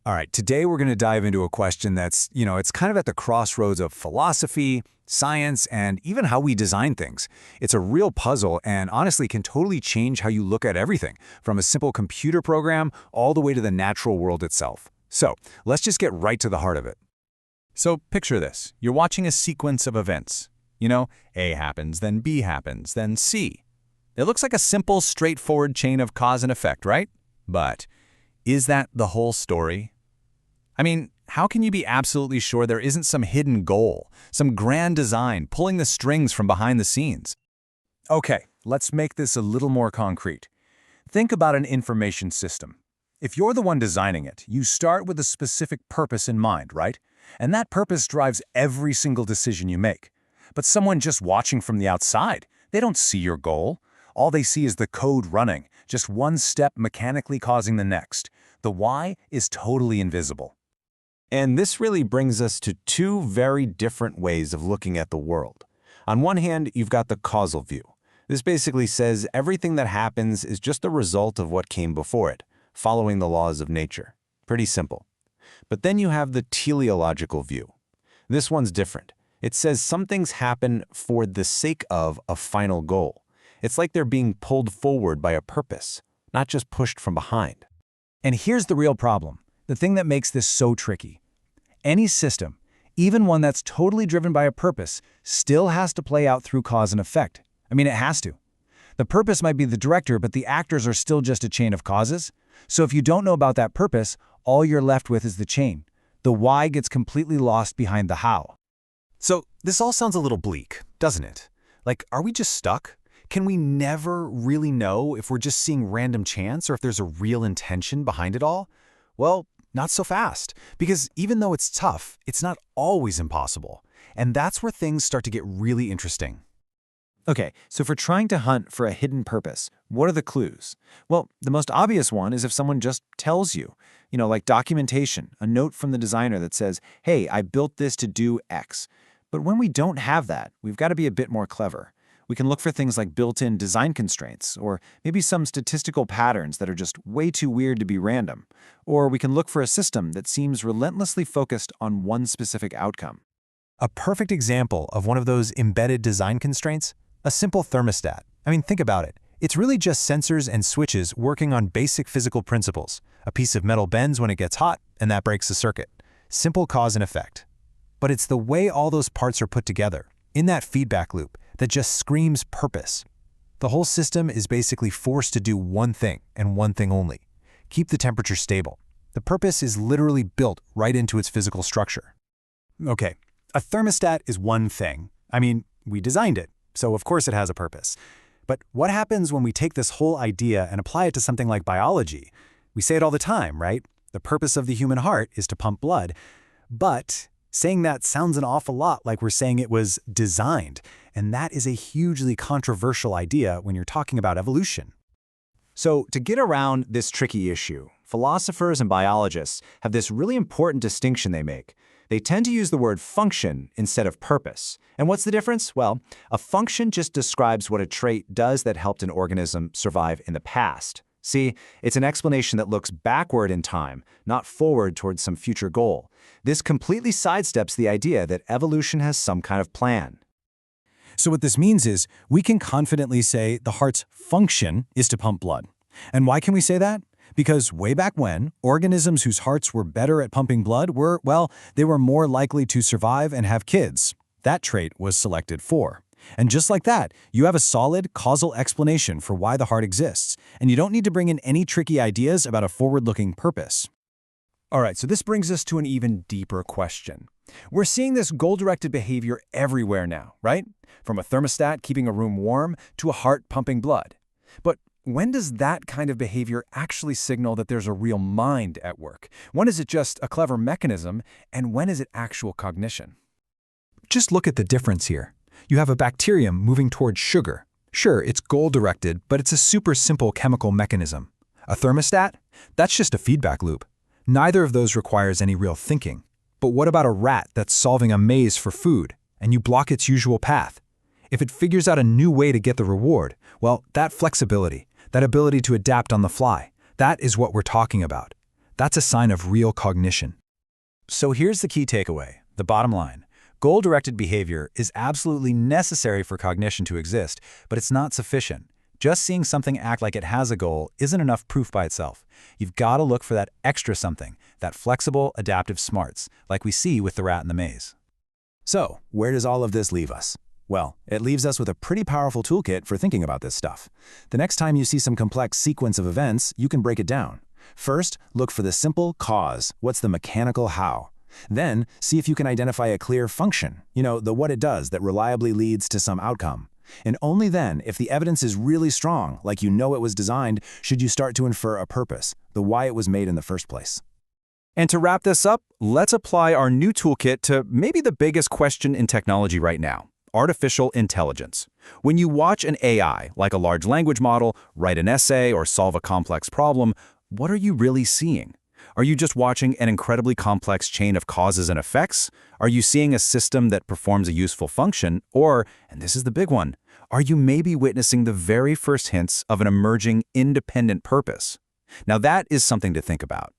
All right, today we're going to dive into a question that's, it's kind of at the crossroads of philosophy, science, and even how we design things. It's a real puzzle and honestly can totally change how you look at everything, from a simple computer program all the way to the natural world itself. So let's just get right to the heart of it. So picture this. You're watching a sequence of events. A happens, then B happens, then C. It looks like a simple, straightforward chain of cause and effect, right? But is that the whole story? I mean, how can you be absolutely sure there isn't some hidden goal, some grand design pulling the strings from behind the scenes? Okay, let's make this a little more concrete. Think about an information system. If you're the one designing it, you start with a specific purpose in mind, right? And that purpose drives every single decision you make. But someone just watching from the outside, they don't see your goal. All they see is the code running, just one step mechanically causing the next. The why is totally invisible. And this really brings us to two very different ways of looking at the world. On one hand, you've got the causal view. This basically says everything that happens is just a result of what came before it, following the laws of nature. Pretty simple. But then you have the teleological view. This one's different. It says some things happen for the sake of a final goal. It's like they're being pulled forward by a purpose, not just pushed from behind. And here's the real problem, the thing that makes this so tricky. Any system, even one that's totally driven by a purpose, still has to play out through cause and effect. I mean, it has to. The purpose might be the director, but the actors are still just a chain of causes. So if you don't know about that purpose, all you're left with is the chain. The why gets completely lost behind the how. So this all sounds a little bleak, doesn't it? Like, are we just stuck? Can we never really know if we're just seeing random chance or if there's a real intention behind it all? Well, not so fast, because even though it's tough, it's not always impossible. And that's where things start to get really interesting. Okay, so if we're trying to hunt for a hidden purpose, what are the clues? Well, the most obvious one is if someone just tells you, like documentation, a note from the designer that says, hey, I built this to do X. But when we don't have that, we've got to be a bit more clever. We can look for things like built-in design constraints, or maybe some statistical patterns that are just way too weird to be random. Or we can look for a system that seems relentlessly focused on one specific outcome. A perfect example of one of those embedded design constraints? A simple thermostat. I mean, think about it. It's really just sensors and switches working on basic physical principles. A piece of metal bends when it gets hot, and that breaks the circuit. Simple cause and effect. But it's the way all those parts are put together, in that feedback loop, that just screams purpose. The whole system is basically forced to do one thing, and one thing only. Keep the temperature stable. The purpose is literally built right into its physical structure. Okay, a thermostat is one thing. I mean, we designed it, so of course it has a purpose. But what happens when we take this whole idea and apply it to something like biology? We say it all the time, right? The purpose of the human heart is to pump blood. But saying that sounds an awful lot like we're saying it was designed, and that is a hugely controversial idea when you're talking about evolution. So to get around this tricky issue, philosophers and biologists have this really important distinction they make. They tend to use the word function instead of purpose. And what's the difference? Well, a function just describes what a trait does that helped an organism survive in the past. See, it's an explanation that looks backward in time, not forward towards some future goal. This completely sidesteps the idea that evolution has some kind of plan. So what this means is we can confidently say the heart's function is to pump blood. And why can we say that? Because way back when, organisms whose hearts were better at pumping blood were, they were more likely to survive and have kids. That trait was selected for. And just like that, you have a solid causal explanation for why the heart exists, and you don't need to bring in any tricky ideas about a forward-looking purpose. All right, so this brings us to an even deeper question. We're seeing this goal-directed behavior everywhere now, right? From a thermostat keeping a room warm to a heart pumping blood. But when does that kind of behavior actually signal that there's a real mind at work? When is it just a clever mechanism, and when is it actual cognition? Just look at the difference here. You have a bacterium moving towards sugar. Sure, it's goal-directed, but it's a super simple chemical mechanism. A thermostat? That's just a feedback loop. Neither of those requires any real thinking. But what about a rat that's solving a maze for food, and you block its usual path? If it figures out a new way to get the reward, well, that flexibility, that ability to adapt on the fly, that is what we're talking about. That's a sign of real cognition. So here's the key takeaway, the bottom line. Goal-directed behavior is absolutely necessary for cognition to exist, but it's not sufficient. Just seeing something act like it has a goal isn't enough proof by itself. You've got to look for that extra something, that flexible, adaptive smarts, like we see with the rat in the maze. So, where does all of this leave us? Well, it leaves us with a pretty powerful toolkit for thinking about this stuff. The next time you see some complex sequence of events, you can break it down. First, look for the simple cause. What's the mechanical how? Then, see if you can identify a clear function, the what it does that reliably leads to some outcome. And only then, if the evidence is really strong, like it was designed, should you start to infer a purpose, the why it was made in the first place. And to wrap this up, let's apply our new toolkit to maybe the biggest question in technology right now: artificial intelligence. When you watch an AI, like a large language model, write an essay or solve a complex problem, what are you really seeing? Are you just watching an incredibly complex chain of causes and effects? Are you seeing a system that performs a useful function? Or, and this is the big one, are you maybe witnessing the very first hints of an emerging independent purpose? Now that is something to think about.